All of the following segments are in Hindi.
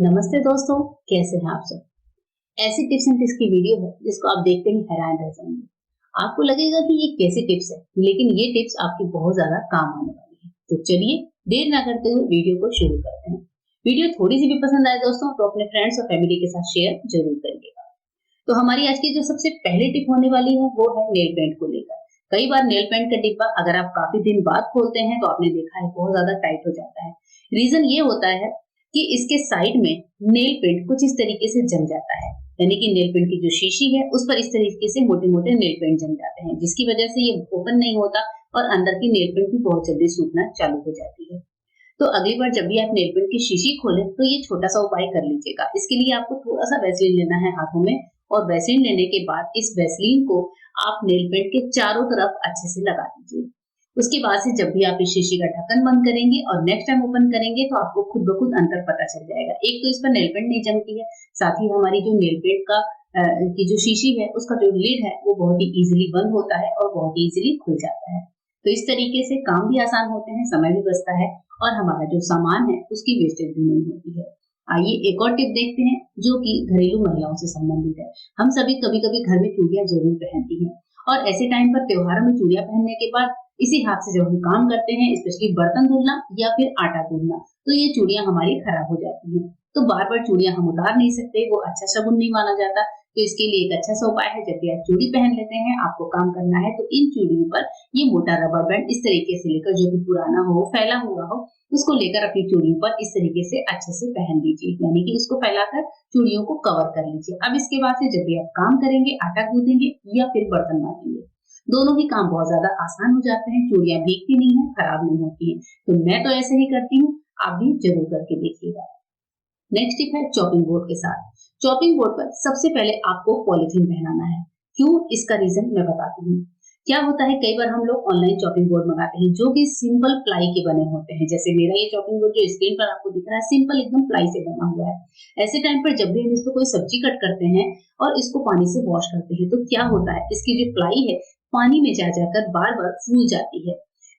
नमस्ते दोस्तों, कैसे हैं आप सब। ऐसी टिप्स एंड ट्रिक्स की वीडियो है जिसको आप देखते ही हैरान रह जाएंगे। आपको लगेगा कि ये कैसी टिप्स है, लेकिन ये टिप्स आपकी बहुत ज्यादा काम आने वाली है। तो चलिए देर ना करते हुए वीडियो को शुरू करते हैं। वीडियो थोड़ी सी भी पसंद आए दोस्तों तो अपने फ्रेंड्स और फैमिली के साथ शेयर जरूर करिएगा। तो हमारी आज की जो सबसे पहली टिप होने वाली है वो है नेल पेंट को लेकर। कई बार नेल पेंट का डिब्बा अगर आप काफी दिन बाद खोलते हैं तो आपने देखा है बहुत ज्यादा टाइट हो जाता है। रीजन ये होता है कि इसके साइड में नेल पेंट कुछ इस तरीके से जम जाता है, यानी कि नेल पेंट की जो शीशी है उस पर इस तरीके से मोटे मोटे नेल पेंट जम जाते हैं, जिसकी वजह से ये ओपन नहीं होता और अंदर की नेल पेंट भी बहुत जल्दी सूखना चालू हो जाती है। तो अगली बार जब भी आप नेल पेंट की शीशी खोलें तो ये छोटा सा उपाय कर लीजिएगा। इसके लिए आपको थोड़ा सा वैसलीन लेना है हाथों में, और वैसलीन लेने के बाद इस वैसलीन को आप नेल पेंट के चारों तरफ अच्छे से लगा दीजिए। उसके बाद से जब भी आप इस शीशी का ढक्कन बंद करेंगे और नेक्स्ट टाइम ओपन करेंगे तो आपको खुद ब खुद अंतर पता चल जाएगा। एक तो इस पर नेल पेंट नहीं जमती है, साथ ही हमारी जो नेल पेंट का की जो शीशी है उसका जो लिड है वो बहुत ही इजीली बंद होता है और बहुत ही इजीली खुल जाता है। तो इस तरीके से काम भी आसान होते हैं, समय भी बचता है और हमारा जो सामान है उसकी वेस्टेज भी नहीं होती है। आइए एक और टिप देखते हैं जो कि घरेलू महिलाओं से संबंधित है। हम सभी कभी-कभी घर में चूड़ियां जरूर पहनती हैं और ऐसे टाइम पर त्योहारों में चूड़ियां पहनने के बाद इसी हाथ से जब हम काम करते हैं, स्पेशली बर्तन धुलना या फिर आटा गूंदना, तो ये चूड़ियां हमारी खराब हो जाती हैं। तो बार-बार चूड़ियां हम उतार नहीं सकते, वो अच्छा शगुन नहीं माना जाता। तो इसके लिए एक अच्छा सा उपाय है, जब भी आप चूड़ी पहन लेते हैं, आपको काम करना है तो इन चूड़ियों पर ये मोटा रबर बैंड इस तरीके से लेकर, जो भी पुराना हो, फैला हुआ हो, उसको लेकर अपनी चूड़ियों पर इस तरीके से अच्छे से पहन लीजिए, यानी कि इसको फैलाकर चूड़ियों को कवर कर लीजिए। अब इसके बाद से जब भी आप काम करेंगे, आटा गूंदेंगे या फिर बर्तन मांजेंगे, दोनों ही काम बहुत ज्यादा आसान हो जाते हैं। चूड़ियां भीगती नहीं है, खराब नहीं होती है। तो मैं तो ऐसे ही करती हूँ, आप भी जरूर करके देखिएगा। नेक्स्ट टिप है चॉपिंग बोर्ड के साथ। चॉपिंग बोर्ड पर सबसे पहले आपको पॉलिथीन पहनाना है। क्यों, इसका रीजन मैं बताती हूँ। क्या होता है, कई बार हम लोग ऑनलाइन चॉपिंग बोर्ड मंगाते हैं जो कि सिंपल प्लाई के बने होते हैं। जैसे मेरा ये चॉपिंग बोर्ड जो स्क्रीन पर आपको दिख रहा है, सिंपल एकदम प्लाई से बना हुआ है। ऐसे टाइम पर जब भी हम इसको कोई सब्जी कट करते हैं और इसको पानी से वॉश करते हैं तो क्या होता है, इसकी जो प्लाई है पानी में जा जाकर बार बार फूल जाती है।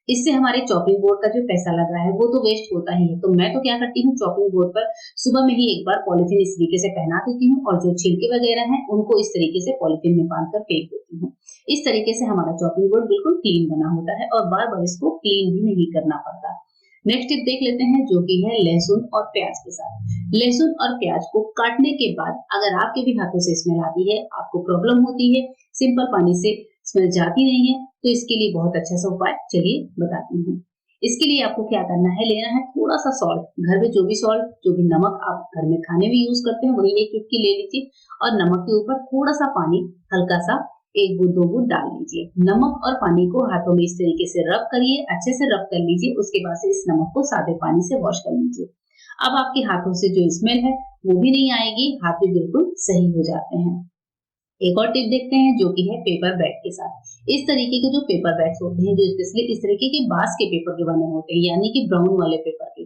इससे हमारे चॉपिंग बोर्ड का जो पैसा लग रहा है वो तो वेस्ट होता ही है। तो मैं तो क्या करती हूँ, चॉपिंग बोर्ड पर सुबह में ही एक बार पॉलिथीन इस तरीके से पहना देती हूँ और जो छिलके वगैरह हैं उनको इस तरीके से पॉलिथीन में बांधकर फेंक देती हूँ। इस तरीके से हमारा चॉपिंग बोर्ड बिल्कुल क्लीन बना होता है और बार बार इसको क्लीन भी नहीं करना पड़ता। नेक्स्ट टिप देख लेते हैं जो कि है लहसुन और प्याज के साथ। लहसुन और प्याज को काटने के बाद अगर आपके भी हाथों से स्मेल आती है, आपको प्रॉब्लम होती है, सिंपल पानी से स्मेल जाती नहीं है, तो इसके लिए बहुत अच्छा सा उपाय चलिए बताती हूँ। इसके लिए आपको क्या करना है, लेना है थोड़ा सा सॉल्ट। घर में जो भी सॉल्ट, जो भी नमक आप घर में खाने में यूज करते हैं वही एक चुटकी ले लीजिए और नमक के ऊपर थोड़ा सा पानी, हल्का सा 1 बूंद 2 बूंद डाल लीजिए। नमक और पानी को हाथों में इस तरीके से रब करिए, अच्छे से रब कर लीजिए। उसके बाद से इस नमक को सादे पानी से वॉश कर लीजिए। अब आपके हाथों से जो स्मेल है वो भी नहीं आएगी, हाथ भी बिल्कुल सही हो जाते हैं। एक और टिप देखते हैं जो कि है पेपर बैग के साथ। इस तरीके के जो पेपर बैग्स होते हैं, जो स्पेशली इस तरीके के बांस के पेपर के बने होते हैं, यानी कि ब्राउन वाले पेपर के,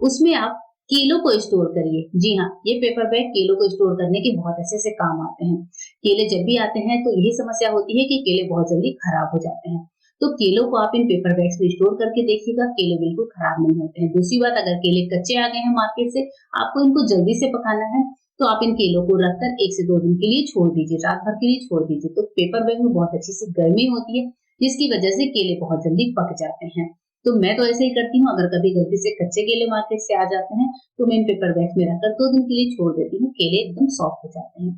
उसमें आप केलों को स्टोर करिए। जी हाँ, ये पेपर बैग केलों को स्टोर करने के बहुत अच्छे से काम आते हैं। केले जब भी आते हैं तो यही समस्या होती है कि केले बहुत जल्दी खराब हो जाते हैं। तो केलों को आप इन पेपर बैग्स में स्टोर करके देखिएगा, केले बिल्कुल खराब नहीं होते हैं। दूसरी बात, अगर केले कच्चे आ गए हैं मार्केट से, आपको इनको जल्दी से पकाना है, तो आप इन केलों को रखकर 1 से 2 दिन के लिए छोड़ दीजिए, रात भर के लिए छोड़ दीजिए। तो पेपर बैग में बहुत अच्छी सी गर्मी होती है, जिसकी वजह से केले बहुत जल्दी पक जाते हैं। तो मैं तो ऐसे ही करती हूँ, अगर कभी गलती से कच्चे केले मार्केट से आ जाते हैं तो मैं इन पेपर बैग्स में रखकर 2 दिन के लिए छोड़ देती हूँ, केले एकदम सॉफ्ट हो जाते हैं।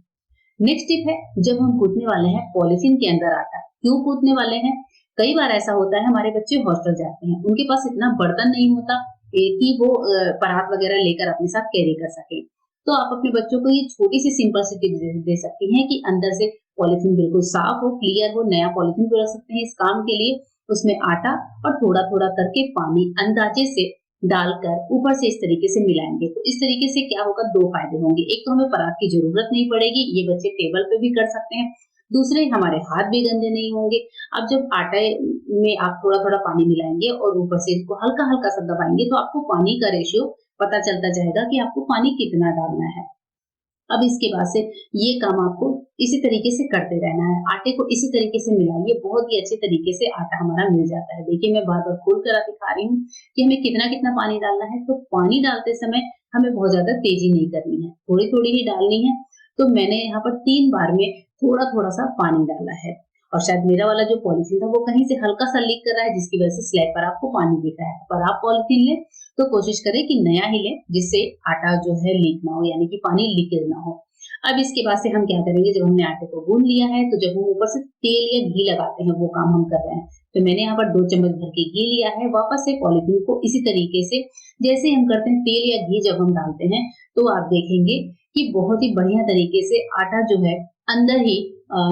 नेक्स्ट टिप है, जब हम कूटने वाले हैं पॉलिथीन के अंदर आटा, क्यों कूटने वाले हैं? कई बार ऐसा होता है, हमारे बच्चे हॉस्टल जाते हैं, उनके पास इतना बर्तन नहीं होता कि वो परात वगैरह लेकर अपने साथ कैरी कर सके। तो आप अपने बच्चों को ये छोटी सी सिंपल सी टिप दे सकती हैं कि अंदर से पॉलिथीन बिल्कुल साफ हो, क्लियर हो, नया पॉलिथीन भी रख सकते हैं इस काम के लिए। उसमें आटा और थोड़ा थोड़ा करके पानी अंदाजे से डालकर ऊपर से इस तरीके से मिलाएंगे। तो इस तरीके से क्या होगा, 2 फायदे होंगे। एक तो हमें परात की जरूरत नहीं पड़ेगी, ये बच्चे टेबल पे भी कर सकते हैं। दूसरे, हमारे हाथ भी गंदे नहीं होंगे। अब जब आटे में आप थोड़ा थोड़ा पानी मिलाएंगे और ऊपर से इसको हल्का हल्का सा दबाएंगे तो आपको पानी का रेशियो पता चलता जाएगा कि आपको पानी कितना डालना है। अब इसके बाद से ये काम आपको इसी तरीके से करते रहना है। आटे को इसी तरीके से मिलाइए, बहुत ही अच्छे तरीके से आटा हमारा मिल जाता है। देखिए मैं बार-बार खोल कर दिखा रही हूँ कि हमें कितना-कितना पानी डालना है। तो पानी डालते समय हमें बहुत ज्यादा तेजी नहीं करनी है, थोड़ी थोड़ी ही डालनी है। तो मैंने यहाँ पर 3 बार में थोड़ा थोड़ा सा पानी डाला है, और शायद मेरा वाला जो पॉलिथीन था वो कहीं से हल्का सा लीक कर रहा है, जिसकी वजह से स्लैब पर आपको पानी दिख रहा है। पर आप पॉलिथीन लें तो कोशिश करें कि नया ही लें, जिससे आटा जो है लीक ना हो, यानी कि पानी लीकेज ना हो। अब इसके बाद से हम क्या करेंगे, जब हमने आटे को गूंद लिया है तो जब हम ऊपर से तेल या घी लगाते हैं वो काम हम कर रहे हैं। तो मैंने यहाँ पर 2 चम्मच भर के घी लिया है। वापस से पॉलिथीन को इसी तरीके से जैसे हम करते हैं, तेल या घी जब हम डालते हैं तो आप देखेंगे कि बहुत ही बढ़िया तरीके से आटा जो है अंदर ही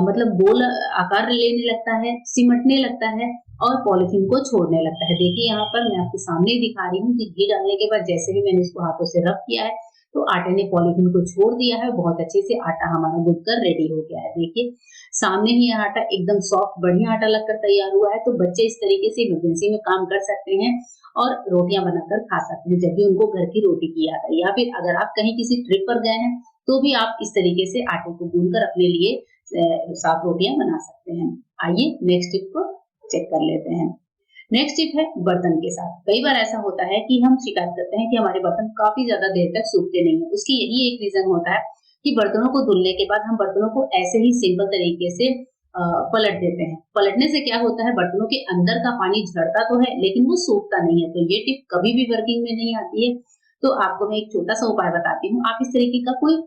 मतलब गोल आकार लेने लगता है, सिमटने लगता है और पॉलिथीन को छोड़ने लगता है। देखिए यहाँ पर मैं आपके सामने ही दिखा रही हूँ कि घी डालने के बाद जैसे ही मैंने इसको हाथों से रब किया है तो आटे ने पॉलिथीन को छोड़ दिया है। बहुत अच्छे से आटा हमारा गूंथ कर रेडी हो गया है। देखिए सामने ही यह आटा एकदम सॉफ्ट बढ़िया आटा लगकर तैयार हुआ है। तो बच्चे इस तरीके से इमरजेंसी में काम कर सकते हैं और रोटियां बनाकर खा सकते हैं, जब भी उनको घर की रोटी की याद है। या फिर अगर आप कहीं किसी ट्रिप पर गए हैं तो भी आप इस तरीके से आटे को गूंथ कर अपने लिए साफ रोटियां बना सकते हैं। आइए नेक्स्ट टिप को चेक कर लेते हैं। नेक्स्ट टिप है बर्तन के साथ। कई बार ऐसा होता है कि हम शिकायत करते हैं कि हमारे बर्तन काफी ज्यादा देर तक सूखते नहीं है। उसकी यही एक रीजन होता है कि बर्तनों को धुलने के बाद हम बर्तनों को ऐसे ही सिंपल तरीके से पलट देते हैं। पलटने से क्या होता है, बर्तनों के अंदर का पानी झड़ता तो है लेकिन वो सूखता नहीं है। तो ये टिप कभी भी वर्किंग में नहीं आती है। तो आपको मैं एक छोटा सा उपाय बताती हूँ। आप इस तरीके का कोई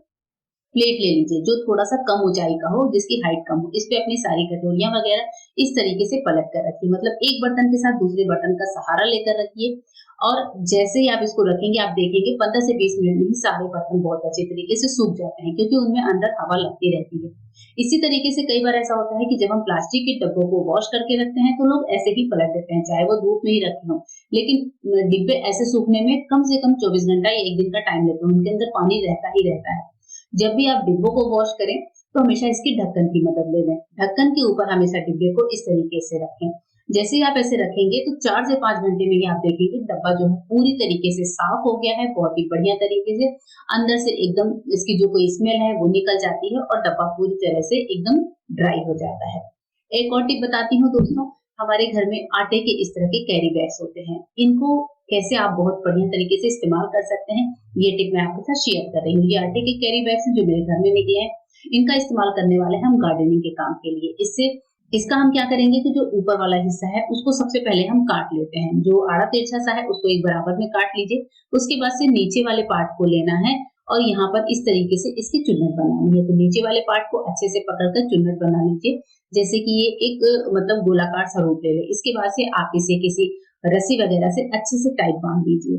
प्लेट ले लीजिए जो थोड़ा सा कम ऊंचाई का हो, जिसकी हाइट कम हो। इस पे अपनी सारी कटोरियां वगैरह इस तरीके से पलट कर रखिए, मतलब एक बर्तन के साथ दूसरे बर्तन का सहारा लेकर रखिए। और जैसे ही आप इसको रखेंगे आप देखेंगे 15 से 20 मिनट में ही सारे बर्तन बहुत अच्छे तरीके से सूख जाते हैं, क्योंकि उनमें अंदर हवा लगती रहती है। इसी तरीके से कई बार ऐसा होता है कि जब हम प्लास्टिक के डब्बों को वॉश करके रखते हैं तो लोग ऐसे भी पलट देते हैं, चाहे वो धूप में ही रखे हों। लेकिन डिब्बे ऐसे सूखने में कम से कम 24 घंटा या 1 दिन का टाइम लेते हैं, उनके अंदर पानी रहता ही रहता है। जब भी आप डिब्बों को वॉश करें तो हमेशा इसकी ढक्कन की मदद ले लें। ढक्कन के ऊपर हमेशा डिब्बे को इस तरीके से रखें। जैसे ही आप ऐसे रखेंगे तो 4 से 5 घंटे में ही आप देखेंगे डब्बा जो है पूरी तरीके से साफ हो गया है, बहुत ही बढ़िया तरीके से। अंदर से एकदम इसकी जो कोई स्मेल है वो निकल जाती है और डब्बा पूरी तरह से एकदम ड्राई हो जाता है। एक और टिप बताती हूँ दोस्तों, हमारे घर में आटे के इस तरह के कैरी बैग्स होते हैं। इनको कैसे आप बहुत बढ़िया तरीके से इस्तेमाल कर सकते हैं, ये टिप मैं आपके साथ शेयर कर रही हूँ। ये आटे के कैरी बैग्स हैं जो मेरे घर में निकले हैं। इनका इस्तेमाल करने वाले हैं हम गार्डनिंग के काम के लिए। इससे इसका हम क्या करेंगे कि जो ऊपर वाला हिस्सा है उसको सबसे पहले हम काट लेते हैं। जो आड़ा तिरछा सा है उसको एक बराबर में काट लीजिए। उसके बाद से नीचे वाले पार्ट को लेना है और यहाँ पर इस तरीके से इसकी चुन्नट बनानी है। तो नीचे वाले पार्ट को अच्छे से पकड़कर चुन्नट बना लीजिए, जैसे कि ये एक मतलब गोलाकार स्वरूप ले ले। इसके बाद से आप इसे किसी रस्सी वगैरह से अच्छे से टाइट बांध लीजिए।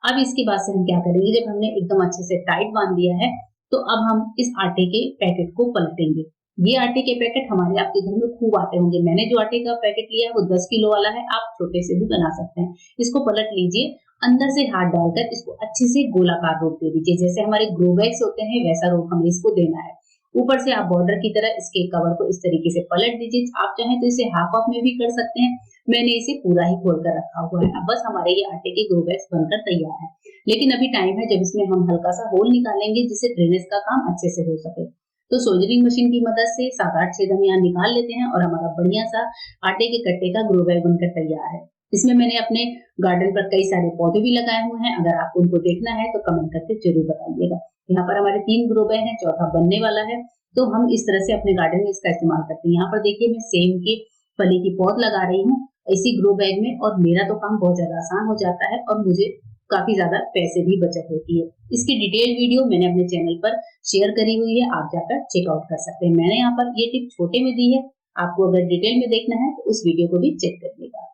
अब इसके बाद से हम क्या करेंगे, जब हमने एकदम अच्छे से टाइट बांध दिया है तो अब हम इस आटे के पैकेट को पलटेंगे। ये आटे के पैकेट हमारे आपके घर में खूब आते होंगे। मैंने जो आटे का पैकेट लिया है वो 10 किलो वाला है, आप छोटे से भी बना सकते हैं। इसको पलट लीजिए, अंदर से हाथ डालकर इसको अच्छे से गोलाकार रूप दे दीजिए। जैसे हमारे ग्रो बैग्स होते हैं वैसा रूप हमें इसको देना है। ऊपर से आप बॉर्डर की तरह इसके कवर को इस तरीके से पलट दीजिए। आप चाहें तो इसे हाफ ऑफ में भी कर सकते हैं। मैंने इसे पूरा ही खोल कर रखा हुआ है। अब बस हमारे ये आटे के ग्रो बैग्स बनकर तैयार है। लेकिन अभी टाइम है जब इसमें हम हल्का सा होल निकालेंगे जिससे ड्रेनेज का काम अच्छे से हो सके। तो सोल्डरिंग मशीन की मदद से 7-8 छेद हम यहाँ निकाल लेते हैं और हमारा बढ़िया सा आटे के कट्टे का ग्रो बैग बनकर तैयार है। इसमें मैंने अपने गार्डन पर कई सारे पौधे भी लगाए हुए हैं। अगर आपको उनको देखना है तो कमेंट करके जरूर बताइएगा। यहाँ पर हमारे 3 ग्रो बैग हैं, चौथा बनने वाला है। तो हम इस तरह से अपने गार्डन में इसका इस्तेमाल करते हैं। यहाँ पर देखिए मैं सेम की फली की पौध लगा रही हूँ इसी ग्रो बैग में, और मेरा तो काम बहुत ज्यादा आसान हो जाता है और मुझे काफी ज्यादा पैसे भी बचत होती है। इसकी डिटेल वीडियो मैंने अपने चैनल पर शेयर करी हुई है, आप जाकर चेकआउट कर सकते हैं। मैंने यहाँ पर ये टिप छोटे में दी है, आपको अगर डिटेल में देखना है तो उस वीडियो को भी चेक करिएगा।